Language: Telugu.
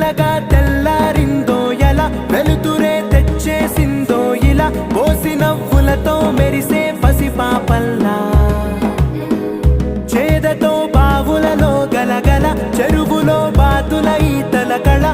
మెల్లగా తెల్లారిందో ఎలా వెలుతురే తెచ్చేసిందో ఇలా పోసి నవ్వులతో మెరిసే పసిపాపల్లా చేదతో బావులలో గలగల చెరువులో బాతుల ఈతల కళ